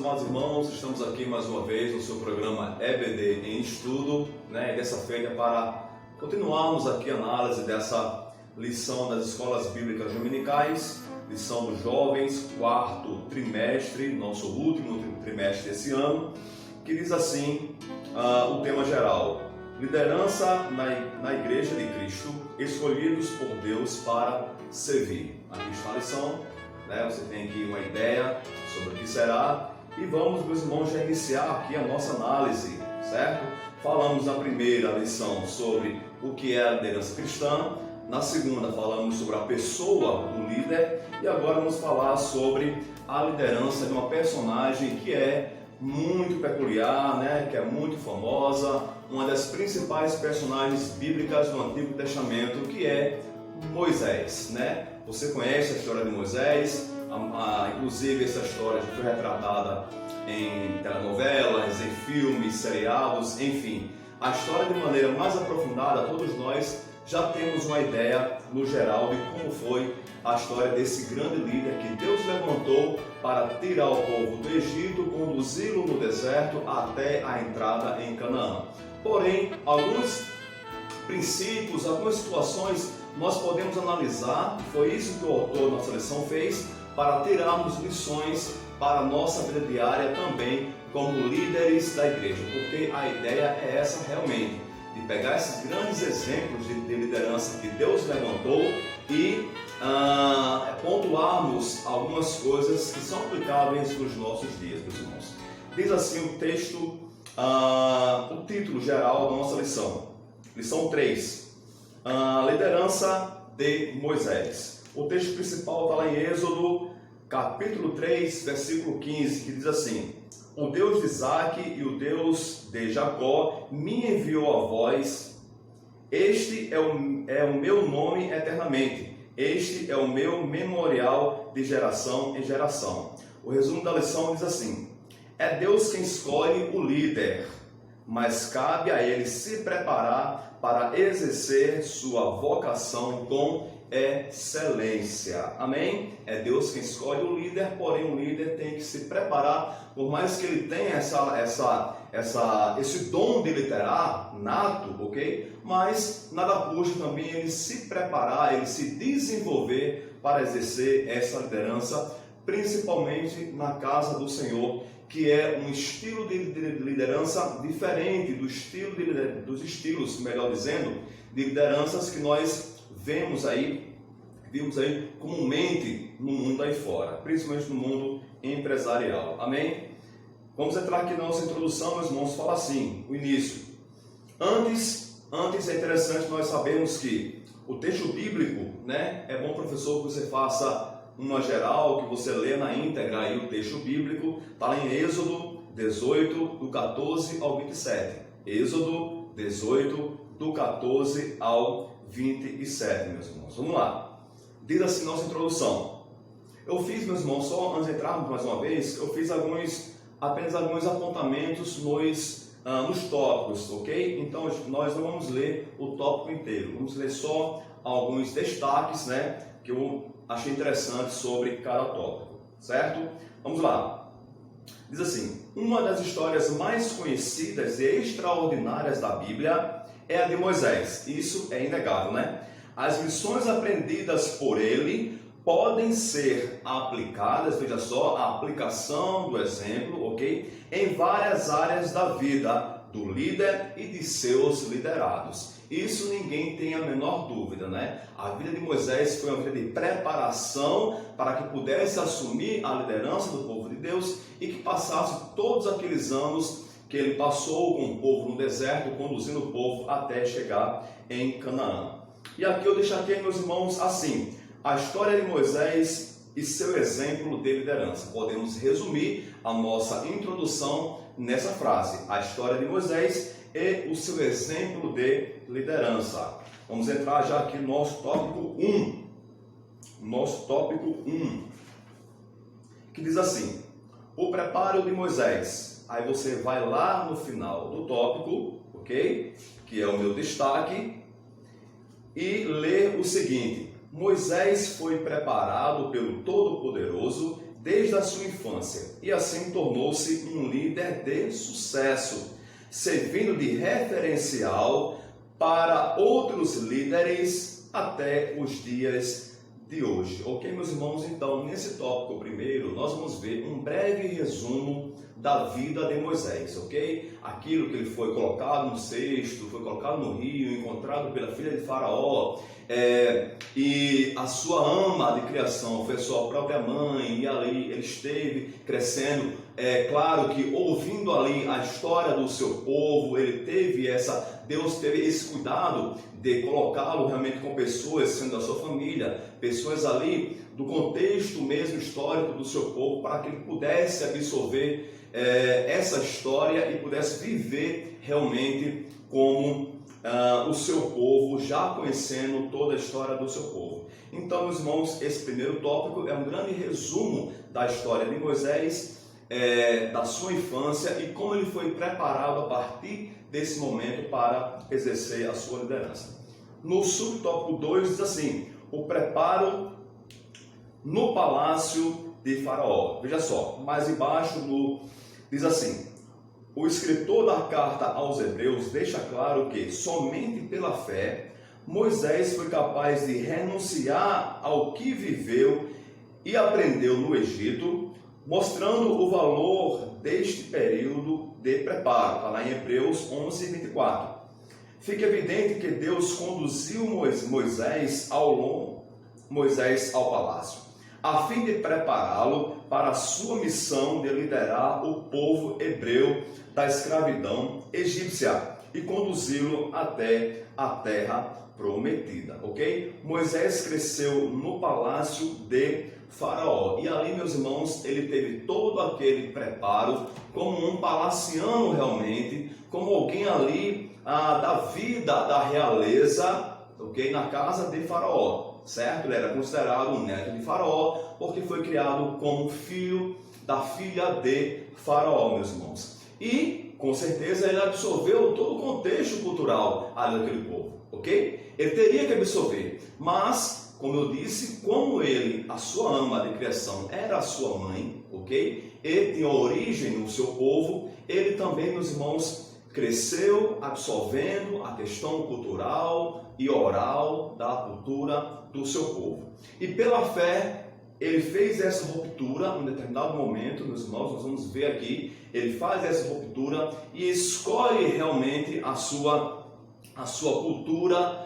amados irmãos, estamos aqui mais uma vez no seu programa EBD em Estudo, e dessa feita para continuarmos aqui a análise dessa lição das escolas bíblicas dominicais, lição dos jovens, quarto trimestre, nosso último trimestre desse ano, que diz assim, o tema geral: liderança na Igreja de Cristo, escolhidos por Deus para servir. Aqui está a lição, você tem aqui uma ideia sobre o que será, e vamos, meus irmãos, já iniciar aqui a nossa análise, certo? Falamos na primeira lição sobre o que é a liderança cristã, na segunda falamos sobre a pessoa do líder, e agora vamos falar sobre a liderança de uma personagem que é muito peculiar, que é muito famosa, uma das principais personagens bíblicas do Antigo Testamento, que é Moisés, Você conhece a história de Moisés, inclusive essa história já foi retratada em telenovelas, em filmes, seriados, enfim. A história de maneira mais aprofundada, todos nós já temos uma ideia no geral de como foi a história desse grande líder que Deus levantou para tirar o povo do Egito, conduzi-lo no deserto até a entrada em Canaã. Porém, alguns princípios, algumas situações nós podemos analisar, foi isso que o autor da nossa lição fez, para tirarmos lições para a nossa vida diária também, como líderes da igreja, porque a ideia é essa realmente, de pegar esses grandes exemplos de liderança que Deus levantou e pontuarmos algumas coisas que são aplicáveis nos nossos dias, meus irmãos. Diz assim o texto, o título geral da nossa lição, lição 3, liderança de Moisés. O texto principal está lá em Êxodo, capítulo 3, versículo 15, que diz assim: o Deus de Isaac e o Deus de Jacó me enviou a vós. Este é o meu nome eternamente. Este é o meu memorial de geração em geração. O resumo da lição diz assim: é Deus quem escolhe o líder, mas cabe a ele se preparar para exercer sua vocação com excelência. Amém? É Deus quem escolhe o líder, porém o líder tem que se preparar, por mais que ele tenha esse dom de liderar nato, ok? Mas nada custa também ele se preparar, ele se desenvolver para exercer essa liderança, principalmente na casa do Senhor, que é um estilo de liderança diferente dos estilos, melhor dizendo, de lideranças que nós vimos aí comumente no mundo aí fora, principalmente no mundo empresarial. Amém? Vamos entrar aqui na nossa introdução, meus irmãos, fala assim, o início. Antes é interessante nós sabemos que o texto bíblico, é bom, professor, que você faça uma geral, que você lê na íntegra aí o texto bíblico, está lá em Êxodo 18, do 14 ao 27. Êxodo 18, do 14 ao 27, meus irmãos. Vamos lá. Diz assim nossa introdução. Eu fiz, meus irmãos, só antes de entrarmos mais uma vez, eu fiz apenas alguns apontamentos nos tópicos, ok? Então, nós não vamos ler o tópico inteiro, vamos ler só alguns destaques, que eu achei interessante sobre cada tópico, certo? Vamos lá. Diz assim: uma das histórias mais conhecidas e extraordinárias da Bíblia é a de Moisés. Isso é inegável, As lições aprendidas por ele podem ser aplicadas, veja só, a aplicação do exemplo, ok? Em várias áreas da vida do líder e de seus liderados. Isso ninguém tem a menor dúvida, A vida de Moisés foi uma vida de preparação para que pudesse assumir a liderança do povo de Deus e que passasse todos aqueles anos que ele passou com o povo no deserto, conduzindo o povo até chegar em Canaã. E aqui eu deixarei, meus irmãos, assim, a história de Moisés e seu exemplo de liderança. Podemos resumir a nossa introdução nessa frase: a história de Moisés e o seu exemplo de liderança. Vamos entrar já aqui no nosso tópico 1. Nosso tópico 1, que diz assim: o preparo de Moisés. Aí você vai lá no final do tópico, ok? Que é o meu destaque, e lê o seguinte: Moisés foi preparado pelo Todo-Poderoso desde a sua infância e assim tornou-se um líder de sucesso, servindo de referencial para outros líderes até os dias de hoje. Ok, meus irmãos? Então, nesse tópico primeiro, nós vamos ver um breve resumo da vida de Moisés, ok? Aquilo que ele foi colocado no cesto, foi colocado no rio, encontrado pela filha de Faraó, e a sua ama de criação foi a sua própria mãe, e ali ele esteve crescendo. Claro que ouvindo ali a história do seu povo, Deus teve esse cuidado de colocá-lo realmente com pessoas, sendo da sua família, pessoas ali do contexto mesmo histórico do seu povo, para que ele pudesse absorver essa história e pudesse viver realmente como o seu povo, já conhecendo toda a história do seu povo. Então, meus irmãos, esse primeiro tópico é um grande resumo da história de Moisés, da sua infância e como ele foi preparado a partir desse momento para exercer a sua liderança. No subtópico 2 diz assim: o preparo no palácio de Faraó. Veja só, mais embaixo diz assim: o escritor da carta aos Hebreus deixa claro que somente pela fé Moisés foi capaz de renunciar ao que viveu e aprendeu no Egito, mostrando o valor deste período de preparo. Está lá em Hebreus 11, 24. Fica evidente que Deus conduziu Moisés ao palácio, a fim de prepará-lo para a sua missão de liderar o povo hebreu da escravidão egípcia e conduzi-lo até a terra prometida, ok? Moisés cresceu no palácio de Faraó, e ali, meus irmãos, ele teve todo aquele preparo como um palaciano realmente, como alguém ali da vida da realeza, ok? Na casa de Faraó, certo? Ele era considerado um neto de Faraó, porque foi criado como filho da filha de Faraó, meus irmãos. E, com certeza, ele absorveu todo o contexto cultural ali daquele povo, ok? Ele teria que absorver, mas, como eu disse, como a sua ama de criação era a sua mãe, ok? Ele tinha origem no seu povo, ele também, meus irmãos, cresceu absorvendo a questão cultural e oral da cultura do seu povo. E pela fé, ele fez essa ruptura em um determinado momento, meus irmãos, nós vamos ver aqui, ele faz essa ruptura e escolhe realmente a sua cultura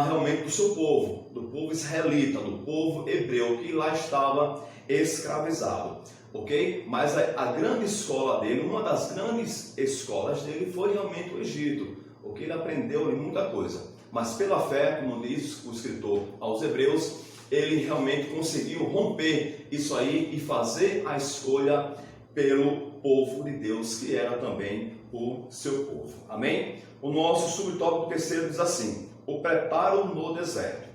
realmente do seu povo, do povo israelita, do povo hebreu, que lá estava escravizado, ok? Mas a grande escola dele, uma das grandes escolas dele foi realmente o Egito, ok? Ele aprendeu ali muita coisa, mas pela fé, como diz o escritor aos Hebreus, ele realmente conseguiu romper isso aí e fazer a escolha pelo povo de Deus, que era também o seu povo. Amém? O nosso subtópico terceiro diz assim: o preparo no deserto.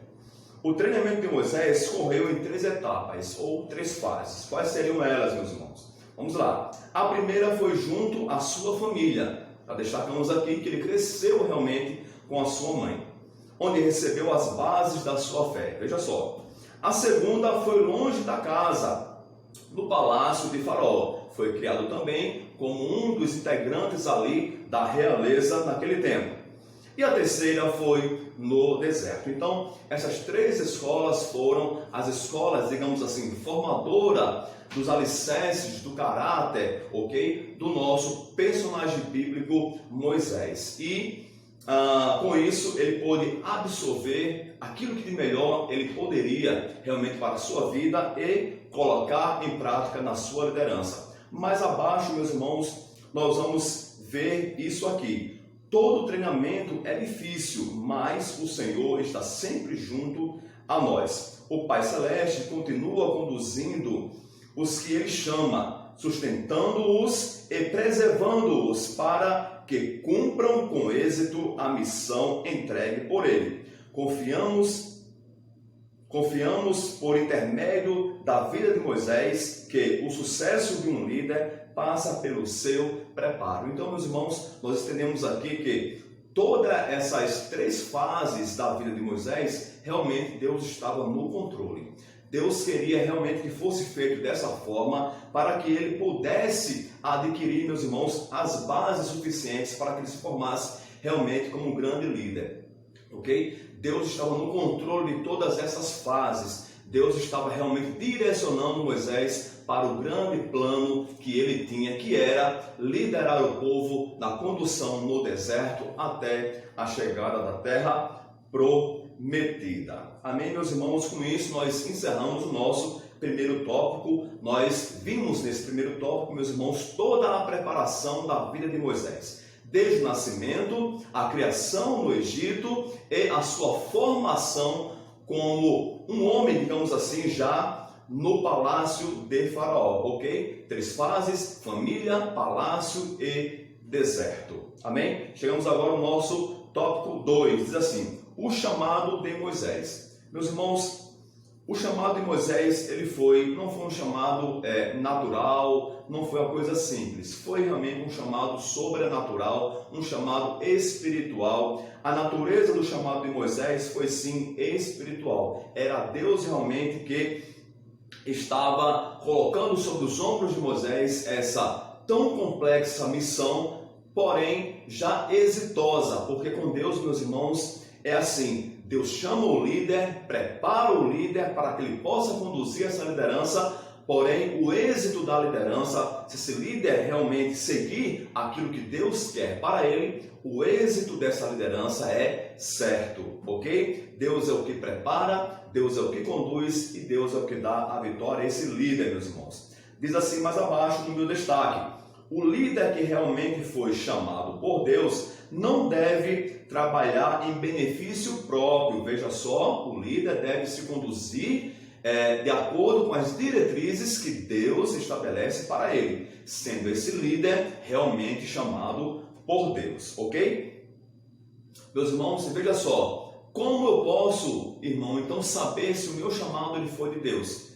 O treinamento de Moisés correu em 3 etapas, ou 3 fases. Quais seriam elas, meus irmãos? Vamos lá. A primeira foi junto à sua família. Já destacamos aqui que ele cresceu realmente com a sua mãe, onde recebeu as bases da sua fé. Veja só. A segunda foi longe da casa, no palácio de Faraó. Foi criado também como um dos integrantes ali da realeza naquele tempo. E a terceira foi no deserto. Então, essas 3 escolas foram as escolas, digamos assim, formadora dos alicerces do caráter, ok? Do nosso personagem bíblico Moisés. E com isso ele pôde absorver aquilo que de melhor ele poderia realmente para a sua vida e colocar em prática na sua liderança. Mais abaixo, meus irmãos, nós vamos ver isso aqui. Todo treinamento é difícil, mas o Senhor está sempre junto a nós. O Pai Celeste continua conduzindo os que Ele chama, sustentando-os e preservando-os para que cumpram com êxito a missão entregue por Ele. Confiamos por intermédio da vida de Moisés que o sucesso de um líder passa pelo seu preparo. Então, meus irmãos, nós entendemos aqui que todas essas 3 fases da vida de Moisés, realmente Deus estava no controle. Deus queria realmente que fosse feito dessa forma para que ele pudesse adquirir, meus irmãos, as bases suficientes para que ele se formasse realmente como um grande líder. Ok? Deus estava no controle de todas essas fases. Deus estava realmente direcionando Moisés para o grande plano que ele tinha, que era liderar o povo na condução no deserto até a chegada da terra prometida. Amém, meus irmãos? Com isso nós encerramos o nosso primeiro tópico. Nós vimos nesse primeiro tópico, meus irmãos, toda a preparação da vida de Moisés. Desde o nascimento, a criação no Egito e a sua formação como um homem, digamos assim, já no palácio de Faraó, ok? 3 fases: família, palácio e deserto. Amém? Chegamos agora ao nosso tópico 2, diz assim: o chamado de Moisés. Meus irmãos, o chamado de Moisés, não foi um chamado natural, não foi uma coisa simples, foi realmente um chamado sobrenatural, um chamado espiritual. A natureza do chamado de Moisés foi sim espiritual, era Deus realmente que estava colocando sobre os ombros de Moisés essa tão complexa missão, porém já exitosa, porque com Deus, meus irmãos, é assim: Deus chama o líder, prepara o líder para que ele possa conduzir essa liderança, porém o êxito da liderança, se esse líder realmente seguir aquilo que Deus quer para ele, o êxito dessa liderança é certo, ok? Deus é o que prepara, Deus é o que conduz e Deus é o que dá a vitória a esse líder, meus irmãos. Diz assim mais abaixo no meu destaque: o líder que realmente foi chamado por Deus não deve trabalhar em benefício próprio. Veja só, o líder deve se conduzir de acordo com as diretrizes que Deus estabelece para ele, sendo esse líder realmente chamado por Deus, ok? Meus irmãos, veja só, como eu posso, irmão, então saber se o meu chamado ele foi de Deus?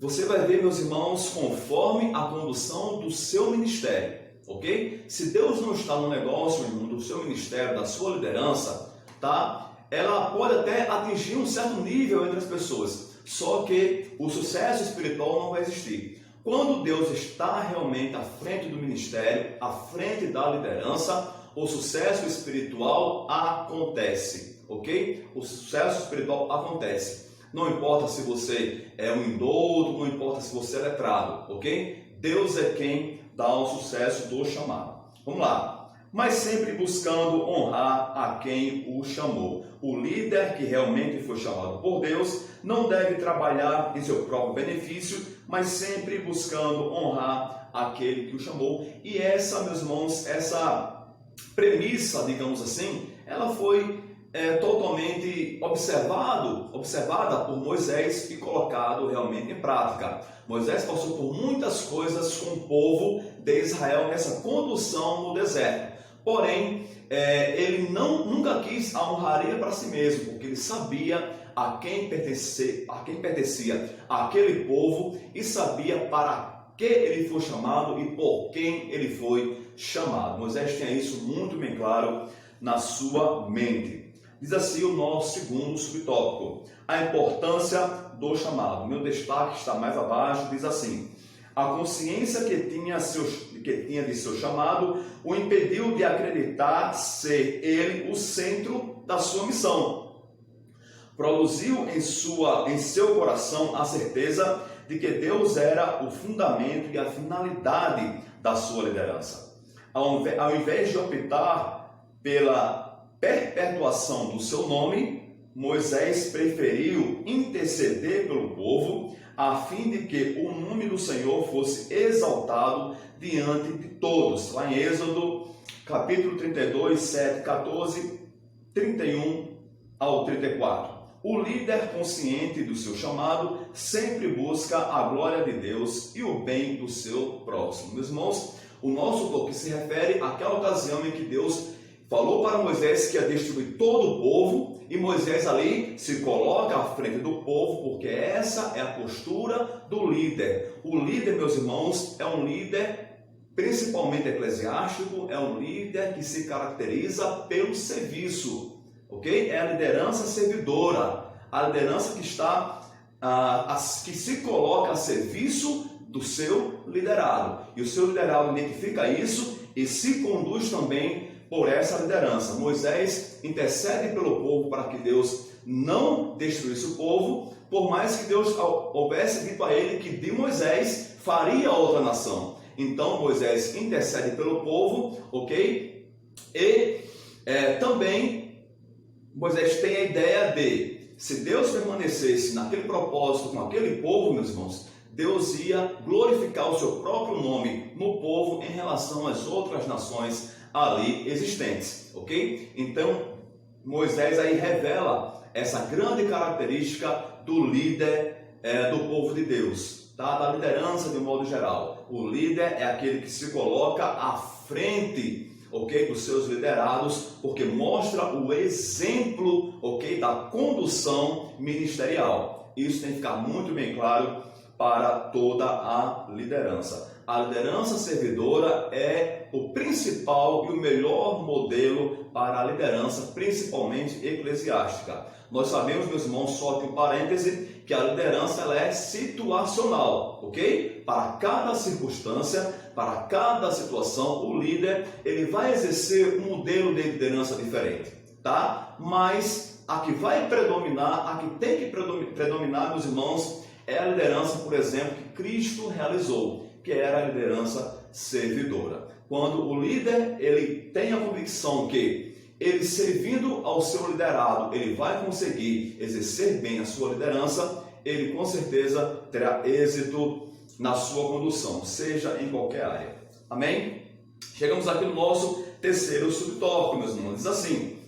Você vai ver, meus irmãos, conforme a condução do seu ministério. Ok? Se Deus não está no negócio, irmão, do seu ministério, da sua liderança, tá? Ela pode até atingir um certo nível entre as pessoas, só que o sucesso espiritual não vai existir. Quando Deus está realmente à frente do ministério, à frente da liderança, o sucesso espiritual acontece, ok? O sucesso espiritual acontece. Não importa se você é um indouto, não importa se você é letrado, ok? Deus é quem dá o sucesso do chamado. Vamos lá. Mas sempre buscando honrar a quem o chamou. O líder que realmente foi chamado por Deus não deve trabalhar em seu próprio benefício, mas sempre buscando honrar aquele que o chamou. E essa, meus irmãos, essa premissa, digamos assim, ela foi totalmente observada por Moisés e colocado realmente em prática. Moisés passou por muitas coisas com o povo de Israel nessa condução no deserto. Porém, ele nunca quis a honraria para si mesmo, porque ele sabia a quem pertencia aquele povo e sabia para que ele foi chamado e por quem ele foi chamado. Moisés tinha isso muito bem claro na sua mente. Diz assim o nosso segundo subtópico: a importância do chamado. Meu destaque está mais abaixo, diz assim: a consciência que tinha de seu chamado o impediu de acreditar ser ele o centro da sua missão. Produziu em seu coração a certeza de que Deus era o fundamento e a finalidade da sua liderança. Ao invés de optar pela perpetuação do seu nome, Moisés preferiu interceder pelo povo, a fim de que o nome do Senhor fosse exaltado diante de todos. Lá em Êxodo, capítulo 32, 7, 14, 31 ao 34. O líder consciente do seu chamado sempre busca a glória de Deus e o bem do seu próximo. Meus irmãos, o nosso toque se refere àquela ocasião em que Deus falou para Moisés que ia destruir todo o povo, e Moisés ali se coloca à frente do povo, porque essa é a postura do líder. O líder, meus irmãos, é um líder principalmente eclesiástico, é um líder que se caracteriza pelo serviço, ok? É a liderança servidora, a liderança que está que se coloca a serviço do seu liderado. E o seu liderado identifica isso e se conduz também por essa liderança. Moisés intercede pelo povo para que Deus não destruísse o povo, por mais que Deus houvesse dito a ele que de Moisés faria outra nação. Então Moisés intercede pelo povo, ok? E também Moisés tem a ideia de, se Deus permanecesse naquele propósito com aquele povo, meus irmãos, Deus ia glorificar o seu próprio nome no povo em relação às outras nações ali existentes, ok? Então Moisés aí revela essa grande característica do líder do povo de Deus, tá? Da liderança de um modo geral. O líder é aquele que se coloca à frente, ok, dos seus liderados, porque mostra o exemplo, ok, da condução ministerial. Isso tem que ficar muito bem claro para toda a liderança. A liderança servidora é o principal e o melhor modelo para a liderança, principalmente eclesiástica. Nós sabemos, meus irmãos, só que um parêntese, que a liderança ela é situacional, ok? Para cada circunstância, para cada situação, o líder ele vai exercer um modelo de liderança diferente, tá? Mas a que vai predominar, a que tem que predominar, meus irmãos, é a liderança, por exemplo, que Cristo realizou, que era a liderança servidora. Quando o líder ele tem a convicção que ele servindo ao seu liderado, ele vai conseguir exercer bem a sua liderança, ele com certeza terá êxito na sua condução, seja em qualquer área. Amém? Chegamos aqui no nosso terceiro subtópico, meus irmãos. Diz assim: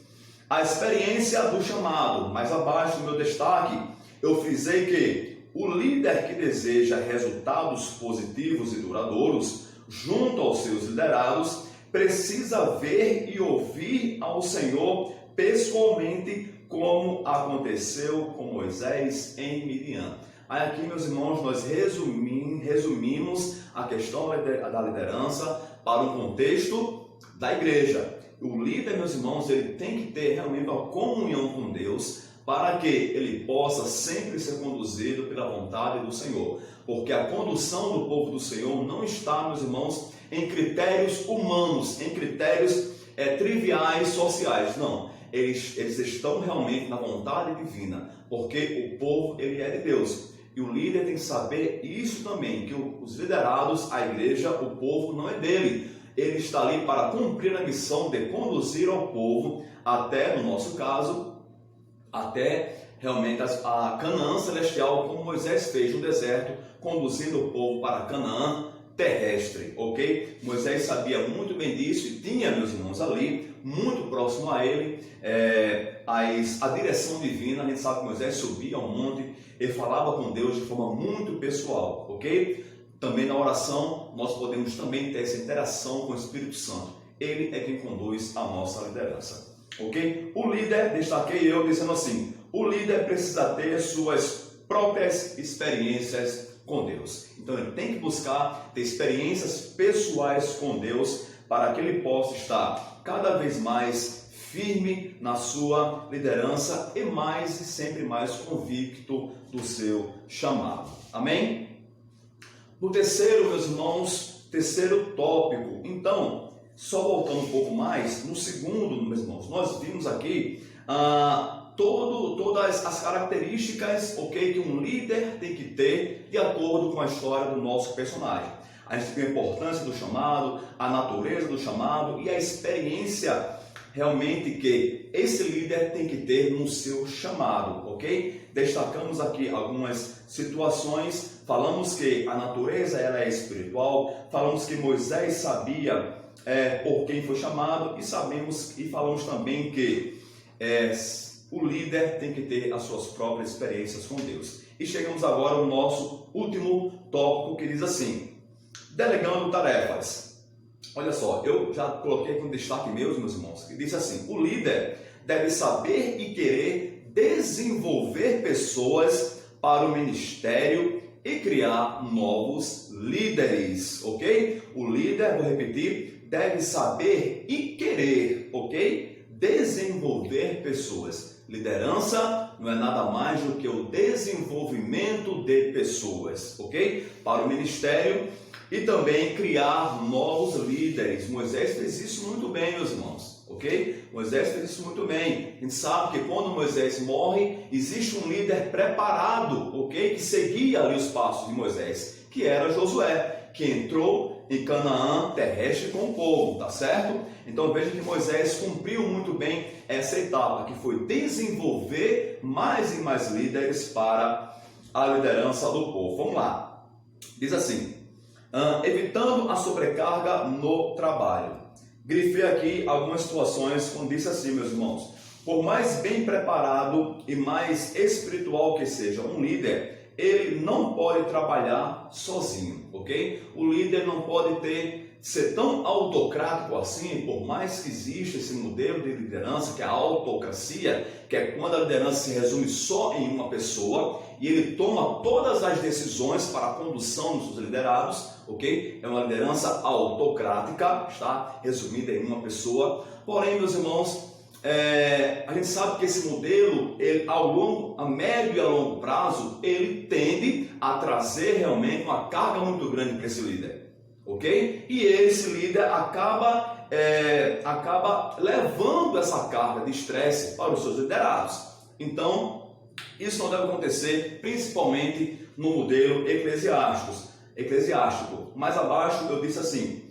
a experiência do chamado. Mais abaixo no meu destaque, eu frisei que o líder que deseja resultados positivos e duradouros junto aos seus liderados precisa ver e ouvir ao Senhor pessoalmente, como aconteceu com Moisés em Midian. Aí aqui, meus irmãos, nós resumimos a questão da liderança para um contexto da igreja. O líder, meus irmãos, ele tem que ter realmente uma comunhão com Deus para que ele possa sempre ser conduzido pela vontade do Senhor. Porque a condução do povo do Senhor não está, meus irmãos, em critérios humanos, em critérios triviais, sociais. Não, eles estão realmente na vontade divina, porque o povo ele é de Deus. E o líder tem que saber isso também, que os liderados, a igreja, o povo não é dele. Ele está ali para cumprir a missão de conduzir ao povo até, no nosso caso, até realmente a Canaã celestial, como Moisés fez no deserto, conduzindo o povo para Canaã terrestre, ok? Moisés sabia muito bem disso e tinha, meus irmãos, ali, muito próximo a ele, a direção divina. A gente sabe que Moisés subia ao monte e falava com Deus de forma muito pessoal, ok? Também na oração, nós podemos também ter essa interação com o Espírito Santo. Ele é quem conduz a nossa liderança, ok? O líder, destaquei eu dizendo assim, o líder precisa ter suas próprias experiências com Deus. Então ele tem que buscar ter experiências pessoais com Deus para que ele possa estar cada vez mais firme na sua liderança e mais e sempre mais convicto do seu chamado. Amém? No terceiro, meus irmãos, terceiro tópico. Então, só voltando um pouco mais, no segundo, meus irmãos, nós vimos aqui todas as características, ok, que um líder tem que ter de acordo com a história do nosso personagem. A gente tem a importância do chamado, a natureza do chamado e a experiência realmente que esse líder tem que ter no seu chamado, ok? Destacamos aqui algumas situações, falamos que a natureza ela é espiritual, falamos que Moisés sabia por quem foi chamado e falamos também que o líder tem que ter as suas próprias experiências com Deus. E chegamos agora ao nosso último tópico, que diz assim: delegando tarefas. Olha só, eu já coloquei aqui um destaque meus irmãos, que diz assim: o líder deve saber e querer desenvolver pessoas para o ministério e criar novos líderes, ok? O líder, vou repetir, deve saber e querer, ok? Desenvolver pessoas. Liderança não é nada mais do que o desenvolvimento de pessoas, ok? Para o ministério e também criar novos líderes. Moisés fez isso muito bem, meus irmãos, ok? Moisés fez isso muito bem. A gente sabe que quando Moisés morre, existe um líder preparado, ok? Que seguia ali os passos de Moisés, que era Josué, que entrou em Canaã terrestre com o povo, tá certo? Então veja que Moisés cumpriu muito bem essa etapa, que foi desenvolver mais e mais líderes para a liderança do povo. Vamos lá. Diz assim, evitando a sobrecarga no trabalho. Grifei aqui algumas situações quando disse assim, meus irmãos. Por mais bem preparado e mais espiritual que seja um líder, ele não pode trabalhar sozinho, ok? O líder não pode ser tão autocrático assim, por mais que exista esse modelo de liderança, que é a autocracia, que é quando a liderança se resume só em uma pessoa e ele toma todas as decisões para a condução dos seus liderados, ok? É uma liderança autocrática, está resumida em uma pessoa. Porém, meus irmãos, a gente sabe que esse modelo, a médio e a longo prazo, ele tende a trazer realmente uma carga muito grande para esse líder, ok? E esse líder acaba levando essa carga de estresse para os seus liderados. Então, isso não deve acontecer, principalmente no modelo eclesiástico. Mais abaixo eu disse assim,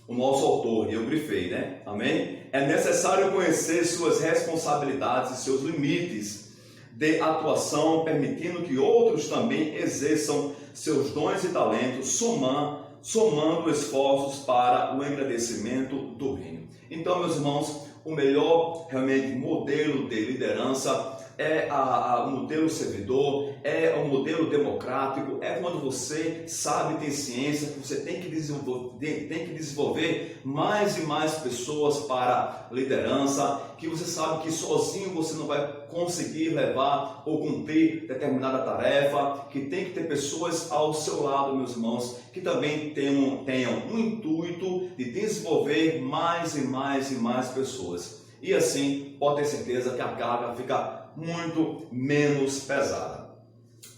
o nosso autor, e eu grifei, né? Amém? É necessário conhecer suas responsabilidades e seus limites de atuação, permitindo que outros também exerçam seus dons e talentos, somando esforços para o engrandecimento do reino. Então, meus irmãos, o melhor realmente modelo de liderança é o modelo servidor, é o modelo democrático, é quando você sabe, tem ciência, que você tem que desenvolver mais e mais pessoas para liderança, que você sabe que sozinho você não vai conseguir levar ou cumprir determinada tarefa, que tem que ter pessoas ao seu lado, meus irmãos, que também tenham um intuito de desenvolver mais e mais e mais pessoas. E assim, pode ter certeza que a carga fica muito menos pesada.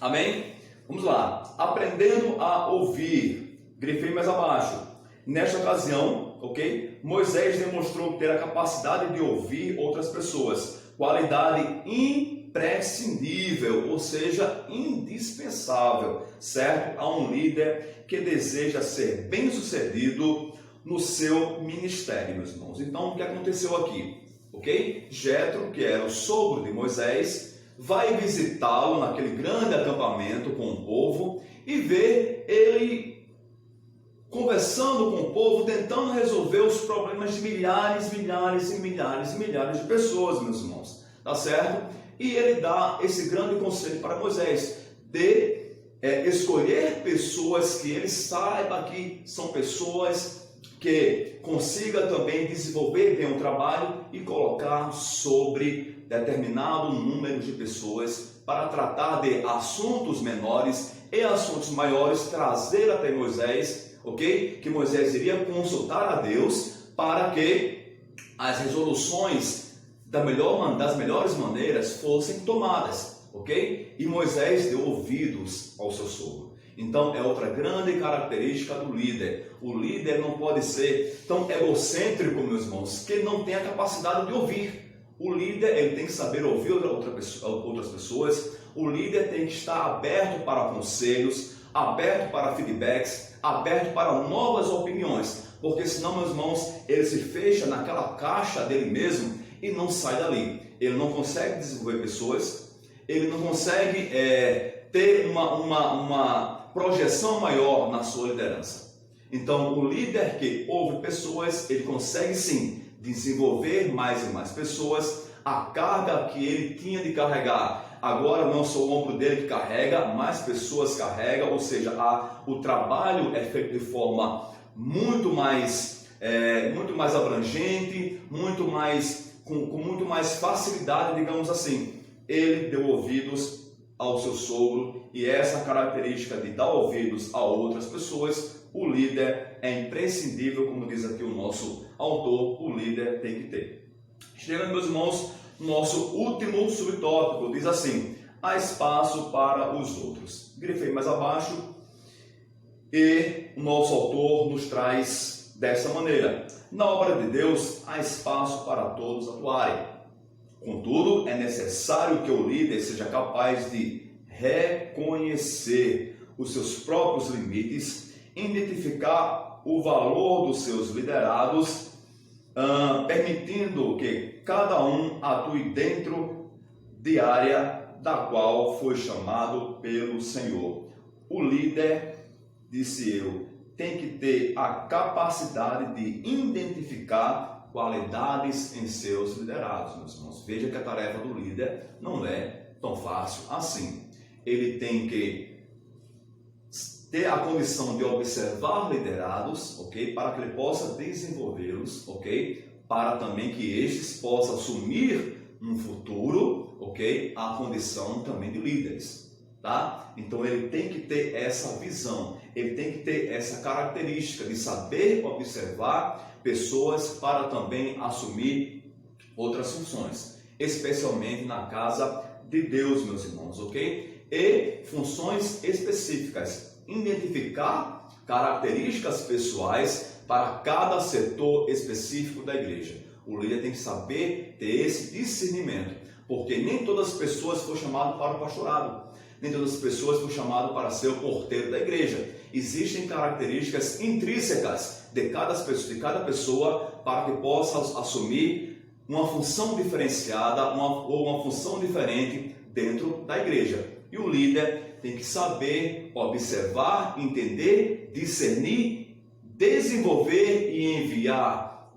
Amém? Vamos lá. Aprendendo a ouvir. Grifei mais abaixo. Nesta ocasião, ok? Moisés demonstrou ter a capacidade de ouvir outras pessoas. Qualidade imprescindível, ou seja, indispensável, certo? A um líder que deseja ser bem-sucedido no seu ministério, meus irmãos. Então, o que aconteceu aqui? Ok? Jetro, que era o sogro de Moisés, vai visitá-lo naquele grande acampamento com o povo e vê ele conversando com o povo, tentando resolver os problemas de milhares de pessoas, meus irmãos. Tá certo? E ele dá esse grande conselho para Moisés de escolher pessoas que ele saiba que são pessoas que consiga também desenvolver bem o trabalho e colocar sobre determinado número de pessoas para tratar de assuntos menores e assuntos maiores, trazer até Moisés, ok? Que Moisés iria consultar a Deus para que as resoluções das melhores maneiras fossem tomadas, ok? E Moisés deu ouvidos ao seu sogro. Então, é outra grande característica do líder. O líder não pode ser tão egocêntrico, meus irmãos, que não tem a capacidade de ouvir. O líder ele tem que saber ouvir outras pessoas. O líder tem que estar aberto para conselhos, aberto para feedbacks, aberto para novas opiniões. Porque senão, meus irmãos, ele se fecha naquela caixa dele mesmo e não sai dali. Ele não consegue desenvolver pessoas, ele não consegue ter uma projeção maior na sua liderança. Então, o líder que ouve pessoas, ele consegue sim desenvolver mais e mais pessoas. A carga que ele tinha de carregar, agora não só o ombro dele que carrega, mais pessoas carregam, ou seja, o trabalho é feito de forma muito mais abrangente, com muito mais facilidade, digamos assim. Ele deu ouvidos ao seu sogro, e essa característica de dar ouvidos a outras pessoas, o líder é imprescindível, como diz aqui o nosso autor, o líder tem que ter. Chegando, meus irmãos, Nosso último subtópico diz assim: há espaço para os outros. Grifei mais abaixo e o nosso autor nos traz dessa maneira: na obra de Deus há espaço para todos atuarem. Contudo, é necessário que o líder seja capaz de reconhecer os seus próprios limites, identificar o valor dos seus liderados, permitindo que cada um atue dentro de área da qual foi chamado pelo Senhor. O líder, disse eu, tem que ter a capacidade de identificar qualidades em seus liderados, meus irmãos. Veja que a tarefa do líder não é tão fácil assim. Ele tem que ter a condição de observar liderados, ok? Para que ele possa desenvolvê-los, ok? Para também que estes possam assumir no futuro, ok? A condição também de líderes, tá? Então ele tem que ter essa visão, ele tem que ter essa característica de saber observar pessoas para também assumir outras funções, especialmente na casa de Deus, meus irmãos, ok? E funções específicas. Identificar características pessoais para cada setor específico da igreja. O líder tem que saber ter esse discernimento, porque nem todas as pessoas foram chamadas para o pastorado, nem todas as pessoas foram chamadas para ser o porteiro da igreja. Existem características intrínsecas de cada pessoa para que possa assumir uma função diferenciada ou uma função diferente dentro da igreja. E o líder tem que saber observar, entender, discernir, desenvolver e enviar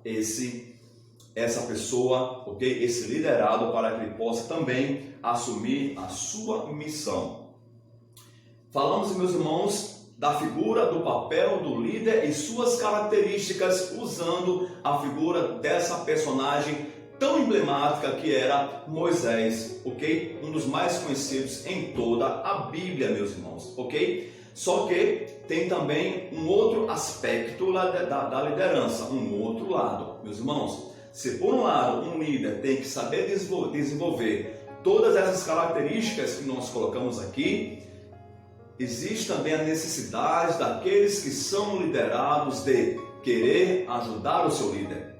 essa pessoa, ok? Esse liderado, para que ele possa também assumir a sua missão. Falamos, meus irmãos, da figura, do papel do líder e suas características, usando a figura dessa personagem tão emblemática que era Moisés, ok? Um dos mais conhecidos em toda a Bíblia, meus irmãos, ok? Só que tem também um outro aspecto da liderança, um outro lado, meus irmãos. Se por um lado um líder tem que saber desenvolver todas essas características que nós colocamos aqui, existe também a necessidade daqueles que são liderados de querer ajudar o seu líder,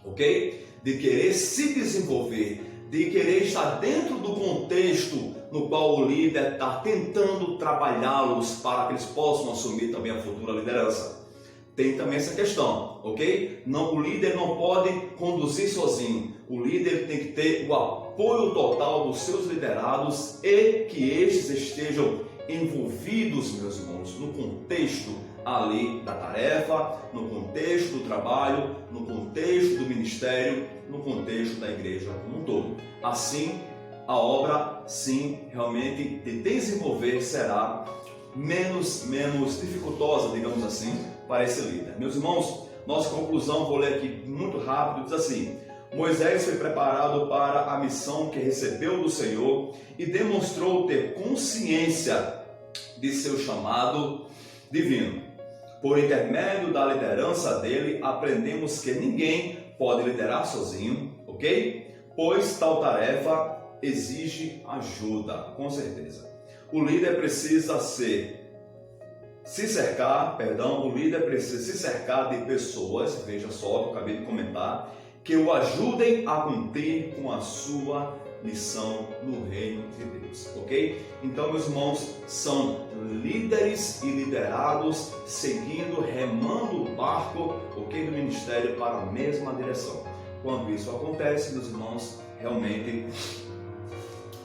ok? De querer se desenvolver, de querer estar dentro do contexto no qual o líder está tentando trabalhá-los para que eles possam assumir também a futura liderança. Tem também essa questão, ok? Não, o líder não pode conduzir sozinho. O líder tem que ter o apoio total dos seus liderados e que estes estejam envolvidos, meus irmãos, no contexto ali da tarefa, no contexto do trabalho, no contexto do ministério, no contexto da igreja como um todo. Assim, a obra, sim, realmente de desenvolver será menos dificultosa, digamos assim, para esse líder. Meus irmãos, nossa conclusão, vou ler aqui muito rápido, diz assim: Moisés foi preparado para a missão que recebeu do Senhor e demonstrou ter consciência de seu chamado divino. Por intermédio da liderança dele, aprendemos que ninguém pode liderar sozinho, ok? Pois tal tarefa exige ajuda, com certeza. O líder precisa se cercar de pessoas, veja só, que eu acabei de comentar, que o ajudem a cumprir com a sua missão no reino de Deus, ok? Então, meus irmãos, são líderes e liderados seguindo, remando o barco, ok, do ministério para a mesma direção. Quando isso acontece, meus irmãos, realmente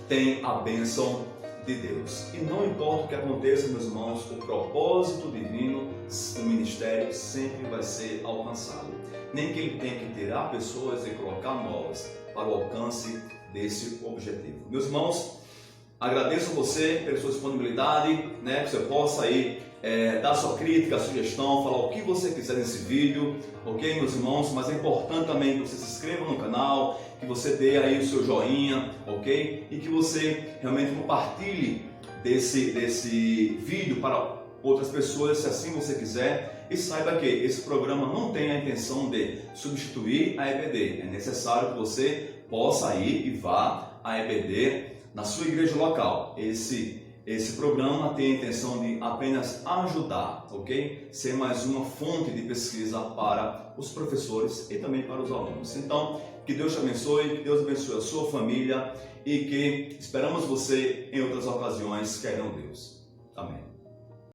tem a bênção de Deus. E não importa o que aconteça, meus irmãos, o propósito divino do ministério sempre vai ser alcançado. Nem que ele tenha que tirar pessoas e colocar novas para o alcance desse objetivo. Meus irmãos, agradeço a você pela sua disponibilidade, né, que você possa aí dar sua crítica, sugestão, falar o que você quiser nesse vídeo, ok, meus irmãos? Mas é importante também que você se inscreva no canal, que você dê aí o seu joinha, ok? E que você realmente compartilhe desse vídeo para outras pessoas, se assim você quiser. E saiba que esse programa não tem a intenção de substituir a EBD. É necessário que você possa ir e vá à EBD na sua igreja local. Esse programa tem a intenção de apenas ajudar, ok? Ser mais uma fonte de pesquisa para os professores e também para os alunos. Então, que Deus te abençoe, que Deus abençoe a sua família e que esperamos você em outras ocasiões, querendo Deus. Amém.